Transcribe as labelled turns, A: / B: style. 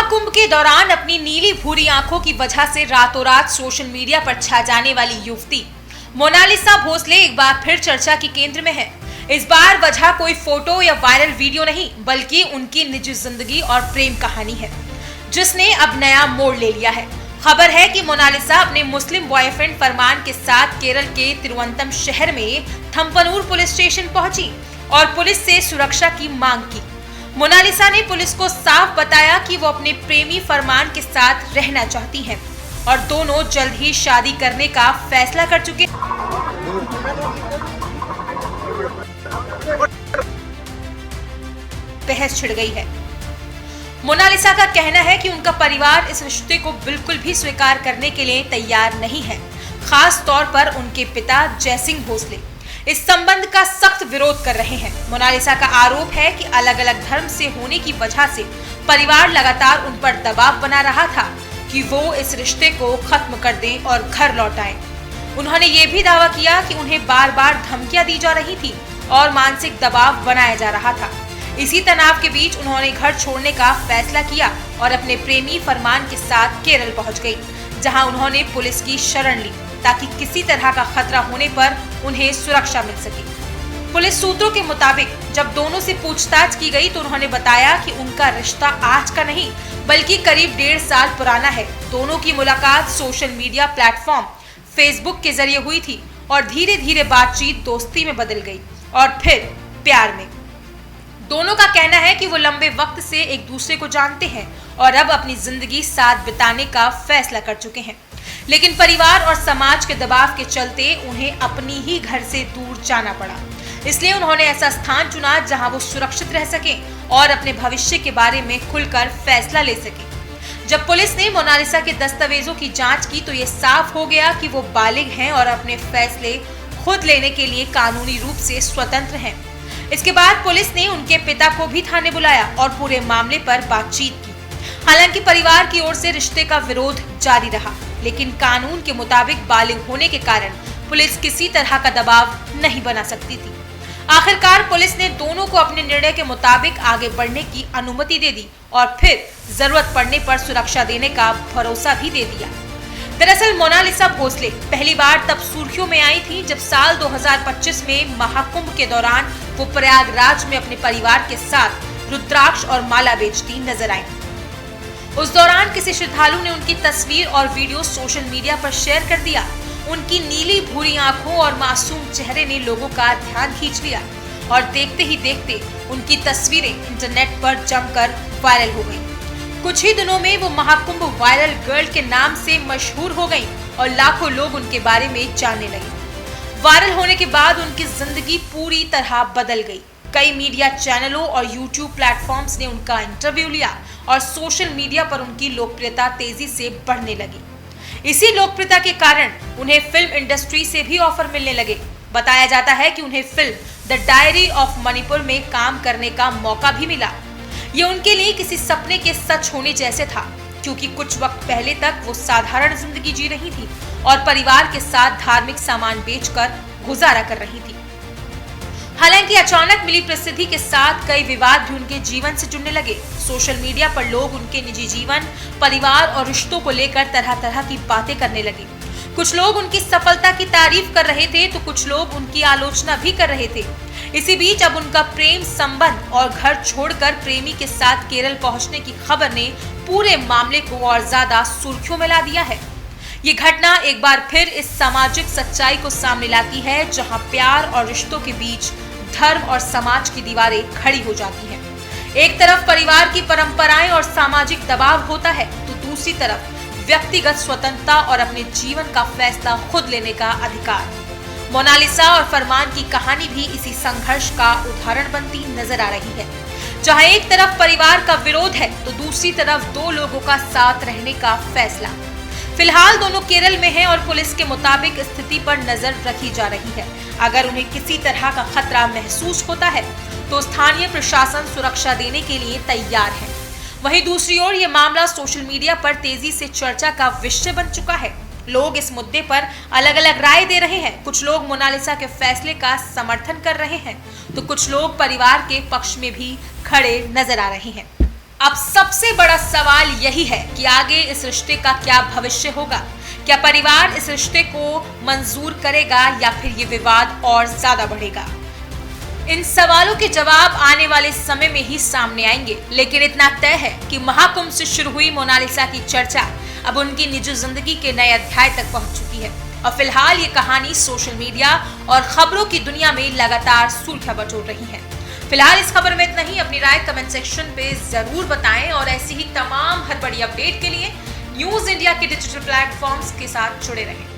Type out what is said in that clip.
A: महाकुंभ के दौरान अपनी नीली भूरी आंखों की वजह से रातों रात सोशल मीडिया पर छा जाने वाली युवती मोनालिसा भोसले एक बार फिर चर्चा के केंद्र में है। इस बार वजह कोई फोटो या वायरल वीडियो नहीं, बल्कि उनकी निजी जिंदगी और प्रेम कहानी है, जिसने अब नया मोड़ ले लिया है। खबर है कि मोनालिसा अपने मुस्लिम बॉयफ्रेंड फरमान के साथ केरल के तिरुवनंतम शहर में थम्पनूर पुलिस स्टेशन पहुंची और पुलिस से सुरक्षा की मांग की। मोनालिसा ने पुलिस को साफ बताया कि वो अपने प्रेमी फरमान के साथ रहना चाहती हैं और दोनों जल्द ही शादी करने का फैसला कर चुके हैं। बहस छिड़ गई है। मोनालिसा का कहना है कि उनका परिवार इस रिश्ते को बिल्कुल भी स्वीकार करने के लिए तैयार नहीं है, खास तौर पर उनके पिता जयसिंह भोसले इस संबंध का सख्त विरोध कर रहे हैं। मोनालिसा का आरोप है कि अलग अलग धर्म से होने की वजह से परिवार लगातार उन पर दबाव बना रहा था कि वो इस रिश्ते को खत्म कर दें और घर लौट आएं। उन्होंने ये भी दावा किया कि उन्हें बार बार धमकियां दी जा रही थी और मानसिक दबाव बनाया जा रहा था। इसी तनाव के बीच उन्होंने घर छोड़ने का फैसला किया और अपने प्रेमी फरमान के साथ केरल पहुंच गई, जहां उन्होंने पुलिस की शरण ली ताकि किसी तरह का खतरा होने पर उन्हें सुरक्षा मिल सके। पुलिस सूत्रों के मुताबिक जब दोनों से पूछताछ की गई तो उन्होंने बताया कि उनका रिश्ता आज का नहीं बल्कि करीब 1.5 साल पुराना है। दोनों की मुलाकात सोशल मीडिया प्लेटफॉर्म फेसबुक के जरिए हुई थी और धीरे धीरे बातचीत दोस्ती में बदल गई और फिर प्यार में। दोनों का कहना है कि वो लंबे वक्त से एक दूसरे को जानते हैं और अब अपनी जिंदगी साथ बिताने का फैसला कर चुके हैं, लेकिन परिवार और समाज के दबाव के चलते उन्हें अपनी ही घर से दूर जाना पड़ा। इसलिए उन्होंने ऐसा स्थान चुना जहां वो सुरक्षित रह सकें और अपने भविष्य के बारे में खुलकर फैसला ले सकें। जब पुलिस ने मोनालिसा के दस्तावेजों की जांच की तो ये साफ हो गया कि वो बालिग हैं और अपने फैसले खुद लेने के लिए कानूनी रूप से स्वतंत्र हैं। इसके बाद पुलिस ने उनके पिता को भी थाने बुलाया और पूरे मामले पर बातचीत की। हालांकि परिवार की ओर से रिश्ते का विरोध जारी रहा, लेकिन कानून के मुताबिक बालिग होने के कारण पुलिस किसी तरह का दबाव नहीं बना सकती थी। आखिरकार पुलिस ने दोनों को अपने निर्णय के मुताबिक आगे बढ़ने की अनुमति दे दी और फिर जरूरत पड़ने पर सुरक्षा देने का भरोसा भी दे दिया। दरअसल मोनालिसा भोसले पहली बार तब सुर्खियों में आई थी जब साल 2025 में महाकुंभ के दौरान वो प्रयागराज में अपने परिवार के साथ रुद्राक्ष और माला बेचती नजर आई। उस दौरान किसी श्रद्धालु ने उनकी तस्वीर और वीडियो सोशल मीडिया पर शेयर कर दिया। उनकी नीली भूरी आंखों और मासूम चेहरे ने लोगों का ध्यान खींच लिया और देखते ही देखते उनकी तस्वीरें इंटरनेट पर जमकर वायरल हो गईं। कुछ ही दिनों में वो महाकुंभ वायरल गर्ल के नाम से मशहूर हो गईं और लाखों लोग उनके बारे में जानने लगे। वायरल होने के बाद उनकी जिंदगी पूरी तरह बदल गई। कई मीडिया चैनलों और यूट्यूब प्लेटफॉर्म्स ने उनका इंटरव्यू लिया और सोशल मीडिया पर उनकी लोकप्रियता तेजी से बढ़ने लगी। इसी लोकप्रियता के कारण उन्हें फिल्म इंडस्ट्री से भी ऑफर मिलने लगे। बताया जाता है कि उन्हें film the diary of Manipur में काम करने का मौका भी मिला। ये उनके लिए किसी सपने के सच होने जैसे था, क्योंकि कुछ वक्त पहले तक वो साधारण जिंदगी जी रही थी और परिवार के साथ धार्मिक सामान बेचकर गुजारा कर रही थी। हालांकि अचानक मिली प्रसिद्धि के साथ कई विवाद भी उनके जीवन से जुड़ने लगे। सोशल मीडिया पर लोग उनके निजी जीवन, परिवार और रिश्तों को लेकर तरह तरह की बातें करने लगे। कुछ लोग उनकी सफलता की तारीफ कर रहे थे तो कुछ लोग उनकी आलोचना भी कर रहे थे। इसी बीच अब उनका प्रेम संबंध और घर छोड़कर प्रेमी के साथ केरल पहुंचने की खबर ने पूरे मामले को और ज्यादा सुर्खियों में ला दिया है। ये घटना एक बार फिर इस सामाजिक सच्चाई को सामने लाती है जहां प्यार और रिश्तों के बीच धर्म और समाज की दीवारें खड़ी हो जाती हैं। एक तरफ परिवार की परंपराएं और सामाजिक दबाव होता है तो दूसरी तरफ व्यक्तिगत स्वतंत्रता और अपने जीवन का फैसला खुद लेने का अधिकार। मोनालिसा और फरमान की कहानी भी इसी संघर्ष का उदाहरण बनती नजर आ रही है, जहां एक तरफ परिवार का विरोध है तो दूसरी तरफ दो लोगों का साथ रहने का फैसला। फिलहाल दोनों केरल में हैं और पुलिस के मुताबिक स्थिति पर नजर रखी जा रही है। अगर उन्हें किसी तरह का खतरा महसूस होता है तो स्थानीय प्रशासन सुरक्षा देने के लिए तैयार है। वहीं दूसरी ओर ये मामला सोशल मीडिया पर तेजी से चर्चा का विषय बन चुका है। लोग इस मुद्दे पर अलग अलग राय दे रहे हैं। कुछ लोग मोनालिसा के फैसले का समर्थन कर रहे हैं तो कुछ लोग परिवार के पक्ष में भी खड़े नजर आ रहे हैं। अब सबसे बड़ा सवाल यही है कि आगे इस रिश्ते का क्या भविष्य होगा। क्या परिवार इस रिश्ते को मंजूर करेगा या फिर ये विवाद और ज्यादा बढ़ेगा? इन सवालों के जवाब आने वाले समय में ही सामने आएंगे, लेकिन इतना तय है कि महाकुंभ से शुरू हुई मोनालिसा की चर्चा अब उनकी निजी जिंदगी के नए अध्याय तक पहुंच चुकी है और फिलहाल ये कहानी सोशल मीडिया और खबरों की दुनिया में लगातार सुर्खियां बटोर रही है। फिलहाल इस खबर में इतना ही। अपनी राय कमेंट सेक्शन पे जरूर बताएं और ऐसी ही तमाम हर बड़ी अपडेट के लिए न्यूज इंडिया के डिजिटल प्लेटफॉर्म्स के साथ जुड़े रहें।